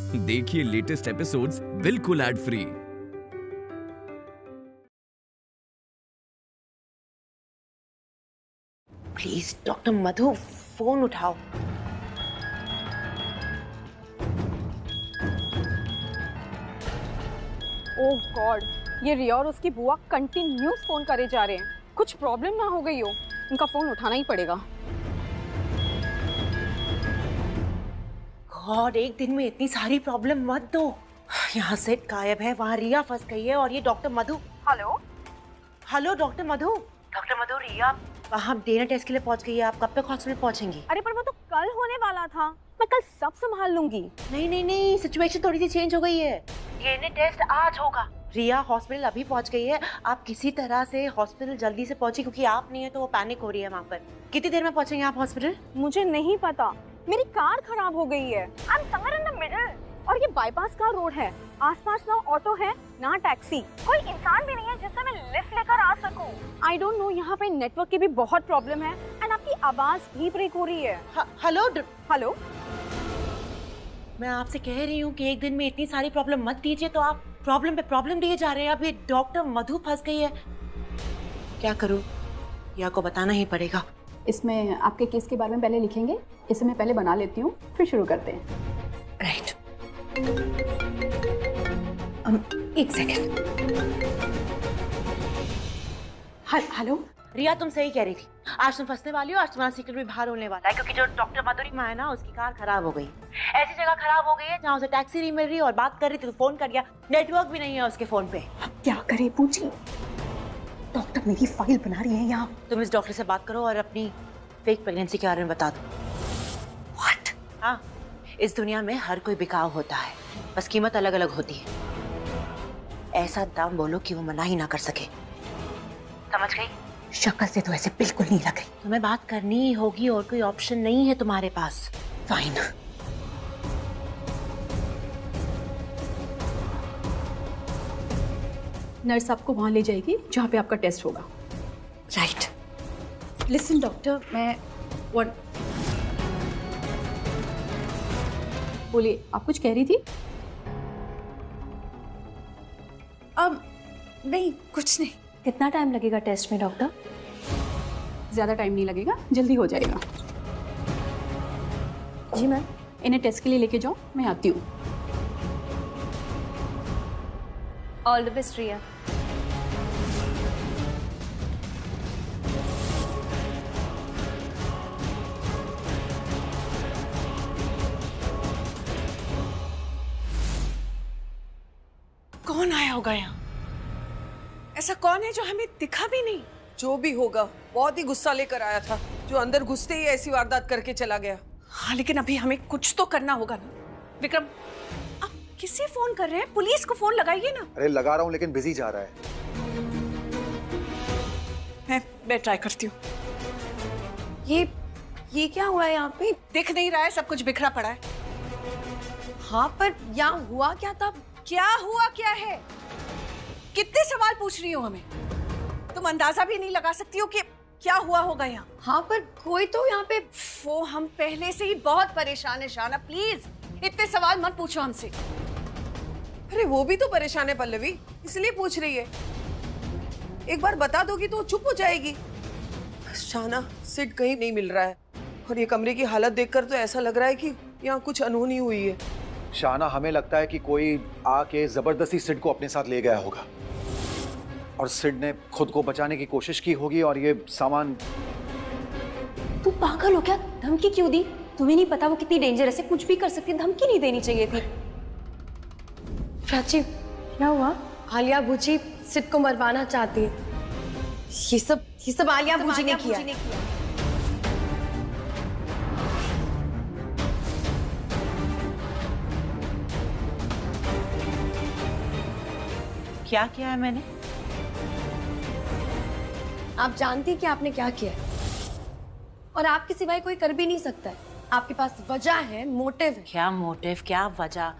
देखिए latest episodes बिल्कुल ad free. Please doctor Madhu, phone उठाओ। ओह गॉड, ये रिया और उसकी बुआ कंटिन्यूस फोन करे जा रहे हैं। कुछ प्रॉब्लम ना हो गई हो, उनका फोन उठाना ही पड़ेगा। गॉड, एक दिन में इतनी सारी प्रॉब्लम मत दो। यहाँ सेट गायब है, वहाँ रिया फंस गई है और ये डॉक्टर मधु। हेलो हेलो डॉक्टर मधु। डॉक्टर मधु, रिया वहाँ डीएनए टेस्ट के लिए पहुँच गई है। आप कब तक हॉस्पिटल पहुँचेंगी? अरे पर वो तो कल होने वाला था, मैं कल सब संभाल लूंगी। नहीं, सिचुएशन थोड़ी सी चेंज हो गई है। डीएनए टेस्ट आज होगा। रिया हॉस्पिटल अभी पहुंच गई है। आप किसी तरह से हॉस्पिटल जल्दी से पहुंची, क्योंकि आप नहीं है तो वो पैनिक हो रही है वहाँ पर। कितनी देर में पहुंचेंगे आप हॉस्पिटल? मुझे नहीं पता, मेरी कार खराब हो गई है। I am somewhere in the middle. और ये बाईपास का रोड है, आसपास ना ऑटो है ना टैक्सी, कोई इंसान भी नहीं है जिससे मैं लिफ्ट लेकर आ सकूं। आई डोंट नो, यहाँ पे नेटवर्क की भी बहुत प्रॉब्लम है एंड आपकी आवाज भी ब्रेक हो रही है। हेलो, मैं आपसे कह रही हूँ कि एक दिन में इतनी सारी प्रॉब्लम मत दीजिए, तो आप प्रॉब्लम पे प्रॉब्लम दिए जा रहे हैं। अब ये डॉक्टर मधु फंस गई है, क्या करूँ? रिया को बताना ही पड़ेगा। इसमें आपके केस के बारे में पहले लिखेंगे, इसे मैं पहले बना लेती हूँ, फिर शुरू करते हैं। राइट, एक सेकेंड। हेलो रिया, तुम सही कह रही थी। आज तुम फंसने वाली हो, आज तुम्हारा सीक्रेट भी बाहर होने वाला है, क्योंकि जो डॉक्टर मधुरी माँ है ना, उसकी कार खराब हो गई। ऐसी जगह खराब हो गई है जहाँ उसे टैक्सी नहीं मिल रही, और बात कर रही थी तो फोन कर दिया, नेटवर्क भी नहीं है उसके फोन पे। अब क्या करे पूछी? डॉक्टर मेरी फाइल बना रही है यहाँ। तुम इस डॉक्टर से बात करो और अपनी फेक प्रेगनेंसी के बारे में बता दो। व्हाट? हाँ, इस दुनिया में हर कोई बिकाऊ होता है, बस कीमत अलग अलग होती है। ऐसा दाम बोलो कि वो मना ही ना कर सके, समझ गई? शक्ल से तो ऐसे बिल्कुल नहीं लग रही। तुम्हें बात करनी ही होगी, और कोई ऑप्शन नहीं है तुम्हारे पास। फाइन। नर्स आपको वहां ले जाएगी जहां पे आपका टेस्ट होगा। राइट। लिसन डॉक्टर, मैं बोलिए, आप कुछ कह रही थी? अब नहीं, कुछ नहीं। कितना टाइम लगेगा टेस्ट में डॉक्टर? ज्यादा टाइम नहीं लगेगा, जल्दी हो जाएगा। जी मैम। इन्हें टेस्ट के लिए लेके जाओ, मैं आती हूँ। ऑल द बेस्ट रिया। कौन आया होगा यहाँ? ऐसा कौन है जो हमें दिखा भी नहीं? जो भी होगा बहुत ही गुस्सा लेकर आया था, जो अंदर घुसते ही ऐसी वारदात करके चला गया। हाँ, लेकिन अभी हमें कुछ तो करना होगा ना। विक्रम, आप किसे फोन कर रहे हैं? पुलिस को फोन लगाइए ना। अरे लगा रहा हूँ, लेकिन बिजी जा रहा है। मैं ट्राई करती हूँ। ये क्या हुआ है यहाँ पे? दिख नहीं रहा है, सब कुछ बिखरा पड़ा है। हाँ, पर यहाँ हुआ क्या था? क्या हुआ क्या है? कितने सवाल पूछ रही हो हमें? तुम अंदाजा भी नहीं लगा सकती हो कि क्या हुआ होगा यहाँ। हाँ, पर कोई तो यहाँ पे। वो हम पहले से ही बहुत परेशान है शाना, प्लीज इतने सवाल मत पूछो हमसे। अरे वो भी तो परेशान है पल्लवी, इसलिए पूछ रही है। एक बार बता दोगी तो चुप हो जाएगी। शाना, सिड कहीं नहीं मिल रहा है, और ये कमरे की हालत देखकर तो ऐसा लग रहा है कि यहाँ कुछ अनहोनी हुई है। शाना, हमें लगता है कि कोई आके जबरदस्ती सिड को अपने साथ ले गया होगा, और सिड ने खुद को बचाने की कोशिश की होगी, और ये सामान। तू पागल हो क्या? धमकी क्यों दी? तुम्हें नहीं पता वो कितनी डेंजरस है, कुछ भी कर सकती है। धमकी नहीं देनी चाहिए थी। प्राची, क्या हुआ? आलिया भूजी सिड को मरवाना चाहती है। ये सब आलिया भूजी ने किया। क्या किया है मैंने? आप जानती कि आपने क्या किया है, और आपके सिवाय कोई कर भी नहीं सकता है। आपके पास वजह है, मोटिव है। क्या मोटिव, क्या वजह?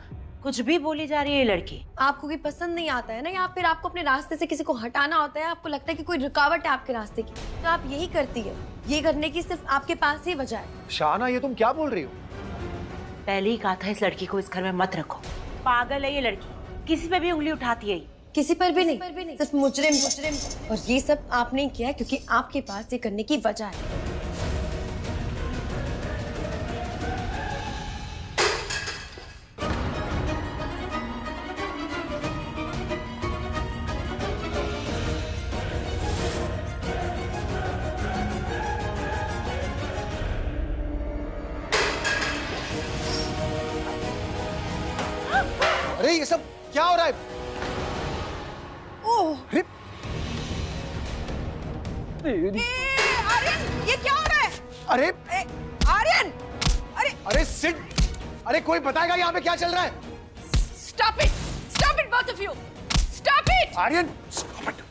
कुछ भी बोली जा रही है ये लड़की। आपको भी पसंद नहीं आता है ना, या फिर आपको अपने रास्ते से किसी को हटाना होता है, आपको लगता है कि कोई रुकावट है आपके रास्ते की, तो आप यही करती है। ये करने की सिर्फ आपके पास ही वजह है। शाना, ये तुम क्या बोल रही हो? पहले ही कहा था इस लड़की को इस घर में मत रखो। पागल है ये लड़की, किसी पे भी उंगली उठाती है ये। किसी पर भी नहीं, सिर्फ मुजरिम। और ये सब आपने किया क्योंकि आपके पास ये करने की वजह है। अरे ये सब क्या हो रहा है? ओह अरे आर्यन, ये क्या हो रहा है? अरे आर्यन, अरे सिड, अरे कोई बताएगा यहाँ पे क्या चल रहा है? Stop it both of you, stop it, Aryan,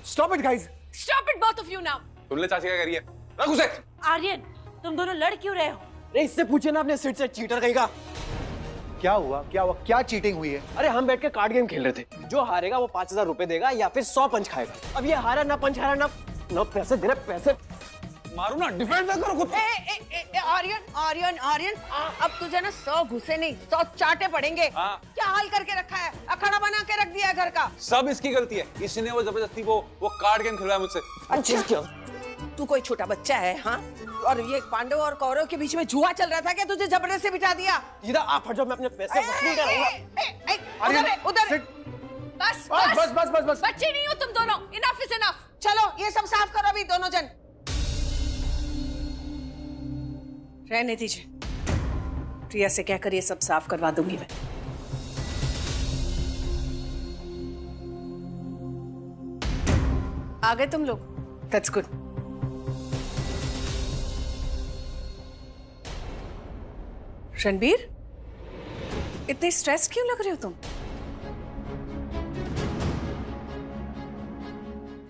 stop it guys. stop it both of you now. सुन ले चाची क्या कर रही है? रख उसे। आर्यन, तुम दोनों लड़ क्यों रहे हो? अरे इससे पूछे ना अपने सिट से, चीटर कहीं का। क्या हुआ? क्या चीटिंग हुई है? अरे हम बैठ के कार्ड गेम खेल रहे थे, जो हारेगा वो 5000 रुपए देगा या फिर 100 पंच खाएगा। अब ये हारा ना पंच हारा ना पैसे दे रहे, पैसे मारू ना, डिफेंड ना करो खुद। आर्यन, अब तुझे ना 100 घुसे नहीं 100 चाटे पड़ेंगे। क्या हाल करके रखा है, अखाड़ा बना के रख दिया है घर का। सब इसकी गलती है, इसने वो जबरदस्ती वो कार्ड गेम खिलवाया मुझसे। अच्छा क्या तू कोई छोटा बच्चा है? हाँ, और ये पांडव और कौरव के बीच में जुआ चल रहा था क्या? तुझे जबरदस्ती बिठा दिया? जीदा आप हट जाओ, मैं अपने पैसे वसूल करूंगा। उधर बस बच्चे नहीं हो तुम दोनों, इनफ इज इनफ। चलो ये सब साफ करो अभी दोनों जन। रहने दीजिए, प्रिया से कहकर ये सब साफ करवा दूंगी मैं। आ गए तुम लोग? That's good. रणबीर, इतने स्ट्रेस क्यों लग रहे हो तुम?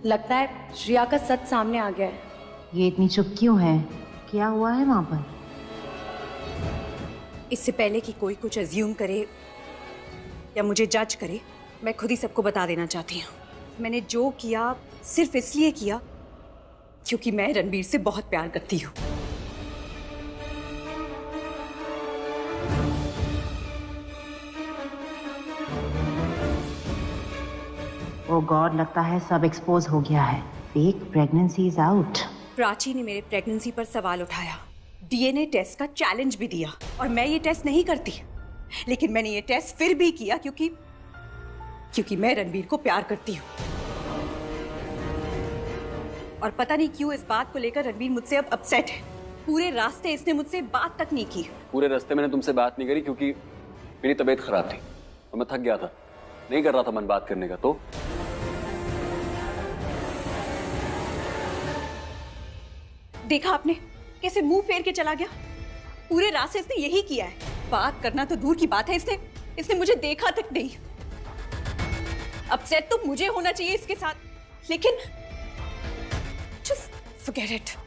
लगता है श्रेया का सच सामने आ गया है। ये इतनी चुप क्यों है? क्या हुआ है वहां पर? इससे पहले कि कोई कुछ अज्यूम करे या मुझे जज करे, मैं खुद ही सबको बता देना चाहती हूँ। मैंने जो किया सिर्फ इसलिए किया क्योंकि मैं रणबीर से बहुत प्यार करती हूँ। ओ गॉड, लगता है सब एक्सपोज हो गया है। Fake pregnancy is out. Prachi ने मेरे प्रेगनेंसी पर सवाल उठाया, डीएनए टेस्ट का चैलेंज भी दिया, और मैं ये टेस्ट नहीं करती, लेकिन मैंने ये टेस्ट फिर भी किया क्योंकि मैं रणबीर को प्यार करती हूँ। और पता नहीं क्यों इस बात को लेकर रणबीर मुझसे अब अपसेट है। पूरे रास्ते इसने मुझसे बात तक नहीं की। पूरे रास्ते मैंने तुमसे बात नहीं करी क्योंकि मेरी तबीयत खराब थी और मैं थक गया था, नहीं कर रहा था मन बात करने का। तो देखा आपने कैसे मुंह फेर के चला गया? पूरे रास्ते इसने यही किया है। बात करना तो दूर की बात है, इसने मुझे देखा तक नहीं। अपसेट तो मुझे होना चाहिए इसके साथ, लेकिन just forget it।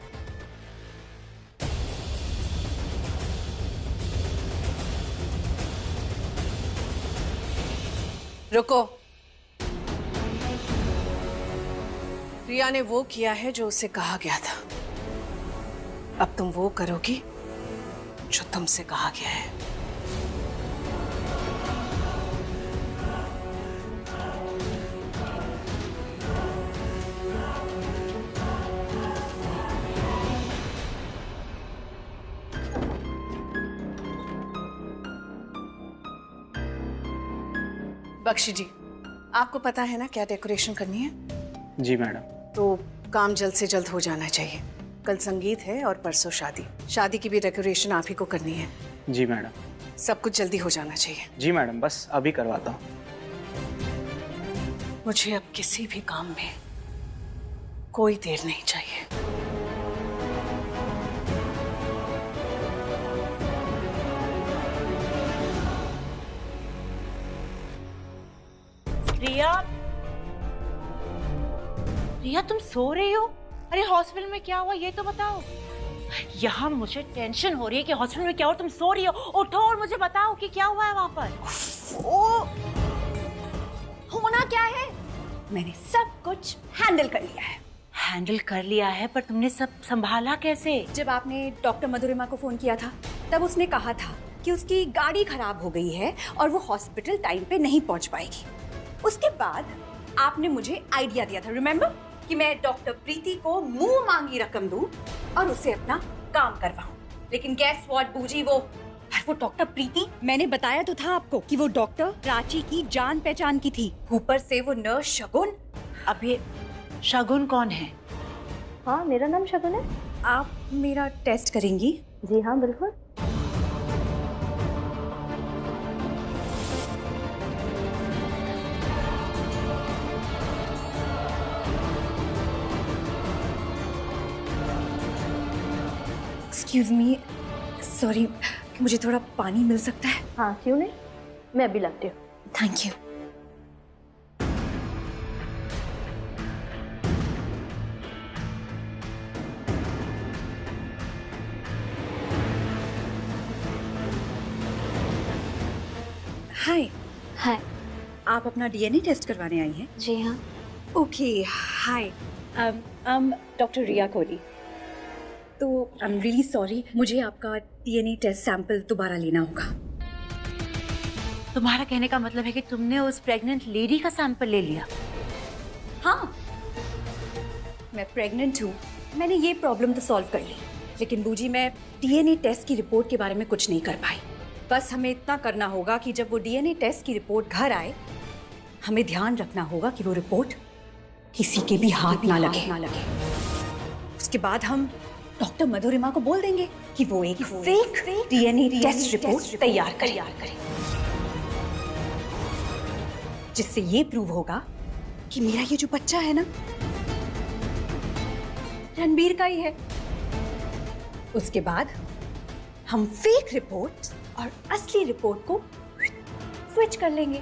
रुको, प्रिया ने वो किया है जो उसे कहा गया था। अब तुम वो करोगी जो तुमसे कहा गया है। बख्शी जी, आपको पता है ना क्या डेकोरेशन करनी है? जी मैडम। तो काम जल्द से जल्द हो जाना चाहिए। कल संगीत है और परसों शादी। शादी की भी डेकोरेशन आप ही को करनी है। जी मैडम। सब कुछ जल्दी हो जाना चाहिए। जी मैडम, बस अभी करवाता हूँ। मुझे अब किसी भी काम में कोई देर नहीं चाहिए। रिया, तुम सो रही हो? अरे हॉस्पिटल में क्या हुआ ये तो बताओ। यहाँ मुझे टेंशन हो रही है कि हॉस्पिटल में क्या हुआ, तुम सो रही हो। उठो और मुझे बताओ कि क्या हुआ है वहाँ पर। होना क्या है, मैंने सब कुछ हैंडल कर लिया है। हैंडल कर लिया है, पर तुमने सब संभाला कैसे? जब आपने डॉक्टर मधुरिमा को फोन किया था, तब उसने कहा था कि उसकी गाड़ी खराब हो गई है और वो हॉस्पिटल टाइम पे नहीं पहुंच पाएगी। उसके बाद आपने मुझे आइडिया दिया था, रिमेम्बर, कि मैं डॉक्टर प्रीति को मुंह मांगी रकम दूं और उसे अपना काम करवाऊं। लेकिन गैस व्हाट बूजी, वो डॉक्टर प्रीति, मैंने बताया तो था आपको कि वो डॉक्टर प्राची की जान पहचान की थी। ऊपर से वो नर्स शगुन। अब ये शगुन कौन है? हाँ, मेरा नाम शगुन है। आप मेरा टेस्ट करेंगी? जी हाँ, बिल्कुल। एक्सक्यूज मी, सॉरी, मुझे थोड़ा पानी मिल सकता है? हाँ, क्यों नहीं, मैं अभी लाती हूँ। Thank you. हाय। हाय। आप अपना डीएनए टेस्ट करवाने आई हैं? जी हाँ। Okay, hi, doctor Riya Kohli. तो आई एम रियली सॉरी, मुझे आपका डीएनए टेस्ट सैंपल दोबारा लेना होगा। तुम्हारा कहने का मतलब है कि तुमने उस प्रेग्नेंट लेडी का सैंपल ले लिया? हाँ, मैं प्रेग्नेंट हूँ। मैंने ये प्रॉब्लम तो सॉल्व कर ली, लेकिन बूजी मैं डीएनए टेस्ट की रिपोर्ट के बारे में कुछ नहीं कर पाई। बस हमें इतना करना होगा कि जब वो डीएनए टेस्ट की रिपोर्ट घर आए, हमें ध्यान रखना होगा कि वो रिपोर्ट किसी के भी हाथ ना लगे। उसके बाद हम डॉक्टर मधुरिमा को बोल देंगे कि वो एक फेक डीएनए टेस्ट रिपोर्ट तैयार करे, जिससे ये प्रूव होगा कि मेरा ये जो बच्चा है ना, रणबीर का ही है। उसके बाद हम फेक रिपोर्ट और असली रिपोर्ट को स्विच कर लेंगे,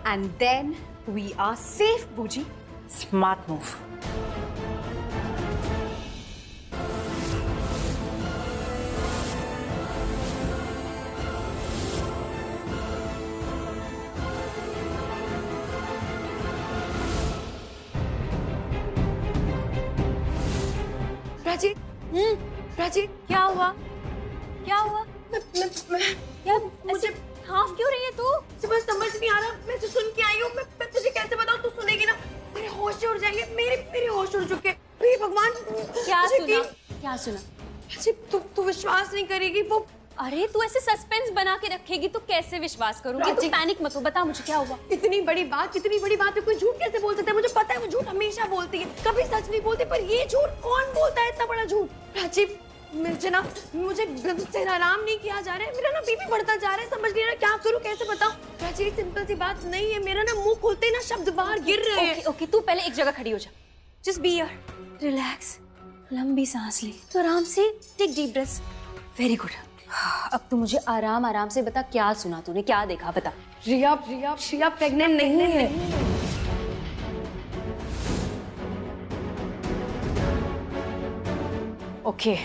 and then we are safe बूजी। Smart move. प्राची, प्राची, क्या हुआ? क्या हुआ? क्या मुझे हाफ क्यों रही है तू? मुझे समझ नहीं आ रहा, मैं तो सुन के आई हूँ, मैं तुझे कैसे बताऊँ? तू सुनेगी ना, मेरे होश उड़ जाएंगे, मेरे होश उड़ चुके। हे भगवान, क्या सुना? क्या सुना? तू विश्वास नहीं करेगी। वो, अरे तू ऐसे सस्पेंस बना के रखेगी तो कैसे विश्वास करूंगी? तू पैनिक मत हो, बता मुझे क्या हुआ। इतनी बड़ी बात पे कोई झूठ कैसे बोल सकता है? मुझे पता है वो झूठ हमेशा बोलती है, कभी सच नहीं बोलती, पर ये झूठ कौन बोलता है, इतना बड़ा झूठ? राजीव, मुझे आराम नहीं किया जा रहा है, मेरा ना बीपी बढ़ता जा रहा है, समझ नहीं आ रहा क्या करूं, कैसे बताऊं? प्राची, सिंपल सी बात नहीं है, मेरा ना मुंह खोलते ही ना शब्द बाहर गिर रहे हैं। ओके, तू पहले एक जगह खड़ी हो जा, जस्ट बी हियर, रिलैक्स, लंबी सांस ले, तो आराम से take deep breath. Very good. अब तू मुझे आराम से बता, क्या सुना तूने, क्या देखा, बता। रिया प्रेग्नेंट नहीं है। ओके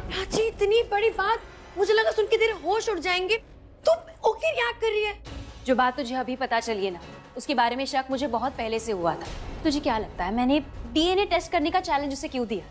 प्राची, इतनी बड़ी बात, मुझे लगा सुन के तेरे होश उड़ जाएंगे। तू ओके रिएक्ट कर रही है? जो बात तुझे अभी पता चली है ना, उसके बारे में शक मुझे बहुत पहले से हुआ था। तुझे क्या लगता है मैंने डीएनए टेस्ट करने का चैलेंज उसे क्यों दिया?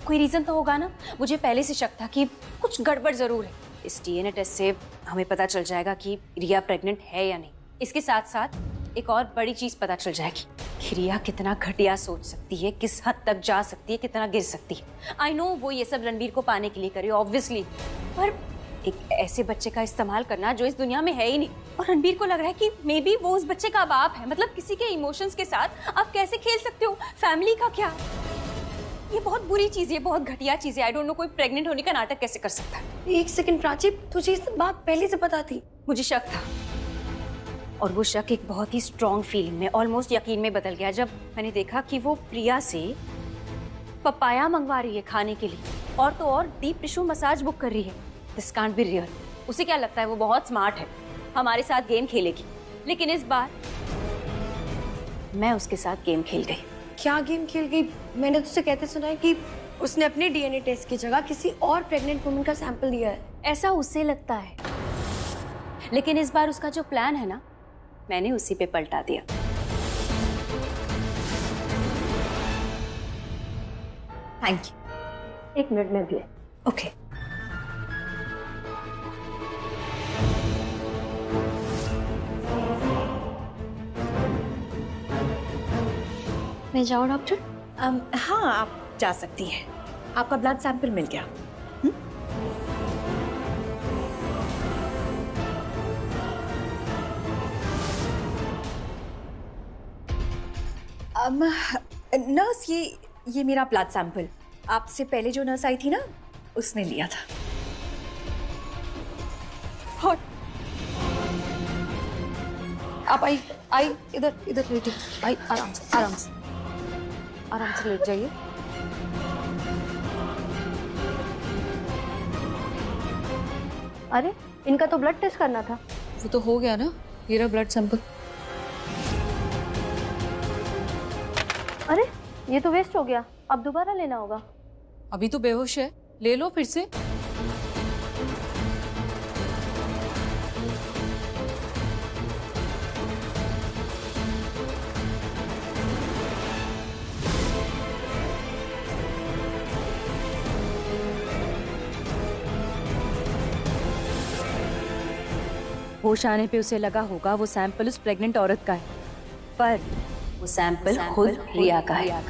कोई रीजन तो होगा ना। मुझे पहले से शक था कि कुछ गड़बड़ जरूर है। इस डीएनए टेस्ट से हमें पता चल जाएगा कि रिया प्रेग्नेंट है या नहीं। इसके साथ साथ एक और बड़ी चीज पता चल जाएगी कि रिया कितना घटिया सोच सकती है, किस हद तक जा सकती है, कितना गिर सकती है। आई नो वो ये सब रणबीर को पाने के लिए करे ऑब्वियसली, पर एक ऐसे बच्चे का इस्तेमाल करना जो इस दुनिया में है ही नहीं, और रणबीर को लग रहा है कि मे बी वो उस बच्चे का बाप है। मतलब किसी के इमोशंस के साथ आप कैसे खेल सकते हो? फैमिली का क्या? ये बहुत बुरी चीज है, बहुत घटिया चीज है। आई डोंट नो कोई प्रेग्नेंट होने का नाटक कैसे कर सकता है। एक सेकंड प्राची, तुझे इस बात पहले से पता थी? मुझे शक था, और वो शक एक बहुत ही स्ट्रॉन्ग फीलिंग में, ऑलमोस्ट यकीन में बदल गया जब मैंने देखा कि वो प्रिया से पपाया मंगवा रही है खाने के लिए, और तो और डीप टिश्यू मसाज बुक कर रही है। This can't be real. उसे क्या लगता है वो बहुत स्मार्ट है, हमारे साथ गेम खेलेगी, लेकिन इस बार मैं उसके साथ गेम खेल गई। क्या गेम खेल गई? मैंने तुझसे कहते सुना है कि उसने अपने डीएनए टेस्ट की जगह किसी और प्रेग्नेंट वुमन का सैंपल दिया है। ऐसा उसे लगता है, लेकिन इस बार उसका जो प्लान है ना, मैंने उसी पे पलटा दिया। Thank you. 1 मिनट में भी। ओके। मैं जाऊँ डॉक्टर? हाँ, आप जा सकती हैं। आपका ब्लड सैंपल मिल गया। नर्स, ये मेरा ब्लड सैंपल आपसे पहले जो नर्स आई थी ना, उसने लिया था। और आप आई इधर लेटी, आई आराम से लेट जाइए। अरे, इनका तो ब्लड टेस्ट करना था। वो तो हो गया ना, ये रहा ब्लड सैंपल। अरे, ये तो वेस्ट हो गया, अब दोबारा लेना होगा। अभी तो बेहोश है, ले लो फिर से। होश आने पे उसे लगा होगा वो सैंपल उस प्रेग्नेंट औरत का है, पर वो सैंपल खुद रिया का है।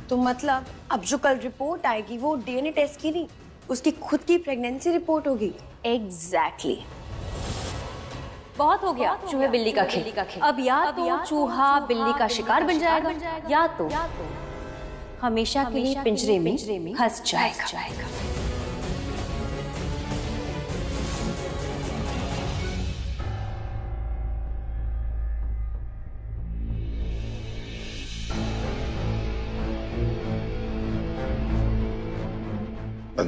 तो मतलब अब जो कल रिपोर्ट आएगी वो डीएनए टेस्ट की नहीं, उसकी खुद की प्रेगनेंसी रिपोर्ट होगी। एग्जैक्टली। बहुत हो गया चूहे बिल्ली का खेल। अब या तो चूहा बिल्ली का शिकार बन जाएगा, या तो हमेशा के लिए पिंजरे में फंस जाएगा।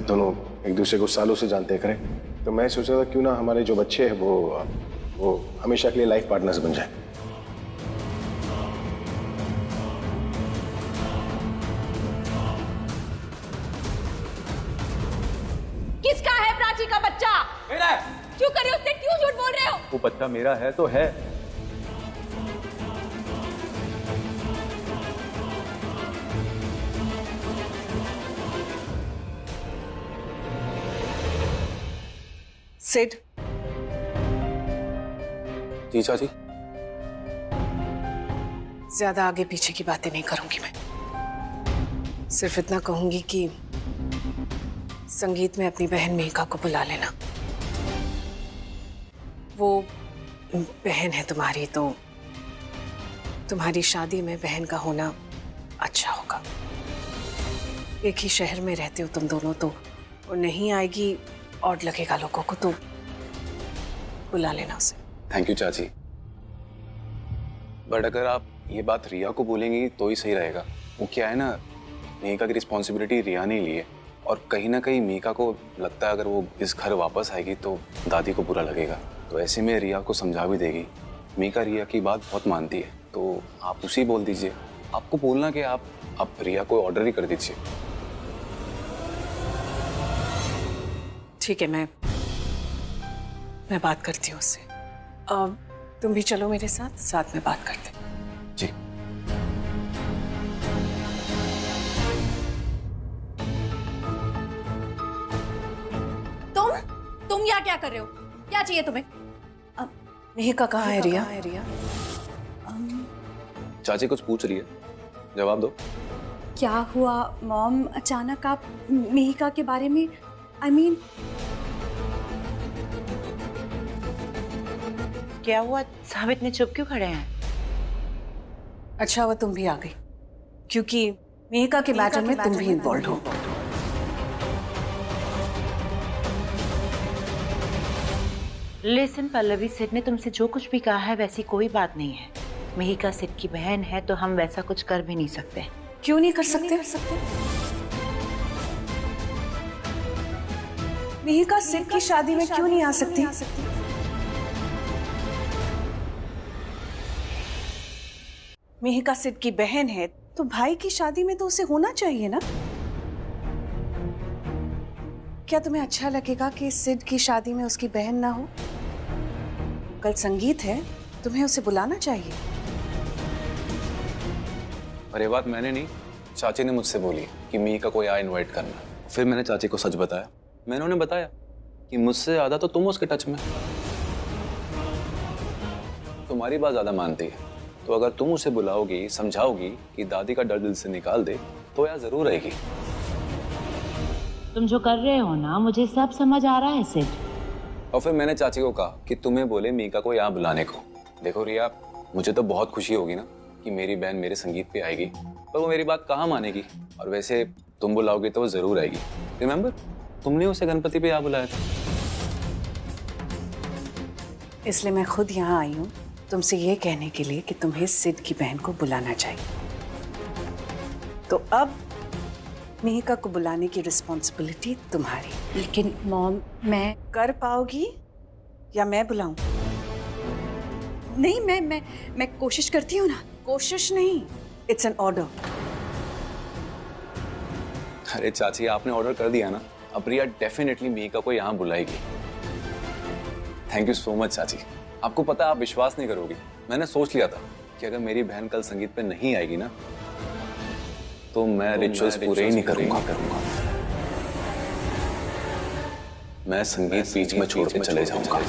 दोनों एक दूसरे को सालों से जानते करें, तो मैं सोच रहा था क्यों ना हमारे जो बच्चे हैं वो हमेशा के लिए लाइफ पार्टनर्स बन जाए। किसका है प्राची का बच्चा? मेरा है। क्यों कर रहे हो? उससे क्यों झूठ बोल रहे हो? वो बच्चा मेरा है तो है। सिड। जी चाची। ज्यादा आगे पीछे की बातें नहीं करूंगी मैं, सिर्फ इतना कहूंगी कि संगीत में अपनी बहन मेघा को बुला लेना। वो बहन है तुम्हारी, तो तुम्हारी शादी में बहन का होना अच्छा होगा। एक ही शहर में रहते हो तुम दोनों, तो वो नहीं आएगी और लगेगा लोगों को, तो बुला लेना उसे। थैंक यू चाची, बट अगर आप ये बात रिया को बोलेंगी तो ही सही रहेगा। वो क्या है ना, मेघा की रिस्पॉन्सिबिलिटी रिया ने ली है, और कहीं ना कहीं मेघा को लगता है अगर वो इस घर वापस आएगी तो दादी को बुरा लगेगा, तो ऐसे में रिया को समझा भी देगी। मेघा रिया की बात बहुत मानती है, तो आप उसी बोल दीजिए। आपको बोलना कि आप रिया को ऑर्डर ही कर दीजिए। ठीक है, मैं बात करती हूँ उससे। अब तुम भी चलो मेरे साथ में बात करते हैं। जी। तुम यहाँ क्या कर रहे हो? क्या चाहिए तुम्हें? मेघा कहाँ है रिया? चाची कुछ पूछ रही है, जवाब दो। क्या हुआ मॉम, अचानक आप मेघा के बारे में? I mean, क्या हुआ? साहब इतने चुप क्यों खड़े हैं? अच्छा हुआ तुम भी आ गई, क्योंकि मेघा के मैटर में तुम भी इन्वॉल्व हो। लिसन पल्लवी, सिड ने तुमसे जो कुछ भी कहा है वैसी कोई बात नहीं है। मेघा सिड की बहन है, तो हम वैसा कुछ कर भी नहीं सकते। क्यों नहीं कर सकते? मेघा सिड की शादी में क्यों नहीं आ सकती? मेघा सिड की बहन है, तो भाई की शादी में तो उसे होना चाहिए ना। क्या तुम्हें अच्छा लगेगा कि सिड की शादी में उसकी बहन ना हो? कल संगीत है, तुम्हें उसे बुलाना चाहिए। और ये बात मैंने नहीं, चाची ने मुझसे बोली कि मीका को यहाँ इनवाइट करना। फिर मैंने चाची को सच बताया। मैंने उन्हें बताया कि मुझसे ज़्यादा तो तुम उसके टच में, तुम्हारी बात ज़्यादा मानती है, तो अगर तुम उसे बुलाओगी, समझाओगी कि दादी का डर दिल से निकाल दे, तो यहाँ ज़रूर आएगी। तुम जो कर रहे हो ना, मुझे सब समझ आ रहा है सिड। और फिर मैंने चाची को कहा कि तुम्हें बोले मीका को यहाँ बुलाने को। देखो रिया, मुझे तो बहुत खुशी होगी ना कि मेरी बहन मेरे संगीत पे आएगी, पर वो मेरी बात कहाँ मानेगी। और वैसे तुम बुलाओगे तो वो जरूर आएगी। रिमेम्बर, तुमने उसे गणपति पे यहाँ बुलाया था। इसलिए मैं खुद यहाँ आई हूँ तुमसे ये कहने के लिए कि तुम्हें सिड की बहन को बुलाना चाहिए। तो अब मीका को बुलाने की रिस्पॉन्सिबिलिटी तुम्हारी। लेकिन मॉम, मैं कर पाओगी या मैं बुलाऊं? नहीं, मैं कोशिश करती हूँ ना। कोशिश नहीं, इट्स एन ऑर्डर। अरे चाची, आपने ऑर्डर कर दिया ना, अब रिया डेफिनेटली मीका को यहाँ बुलाएगी। थैंक यू सो मच चाची। आपको पता है, आप विश्वास नहीं करोगी, मैंने सोच लिया था कि अगर मेरी बहन कल संगीत पे नहीं आएगी ना, तो मैं रिचुअल्स पूरे ही नहीं करूंगा। मैं संगीत बीच में छोड़ के चले जाऊंगा।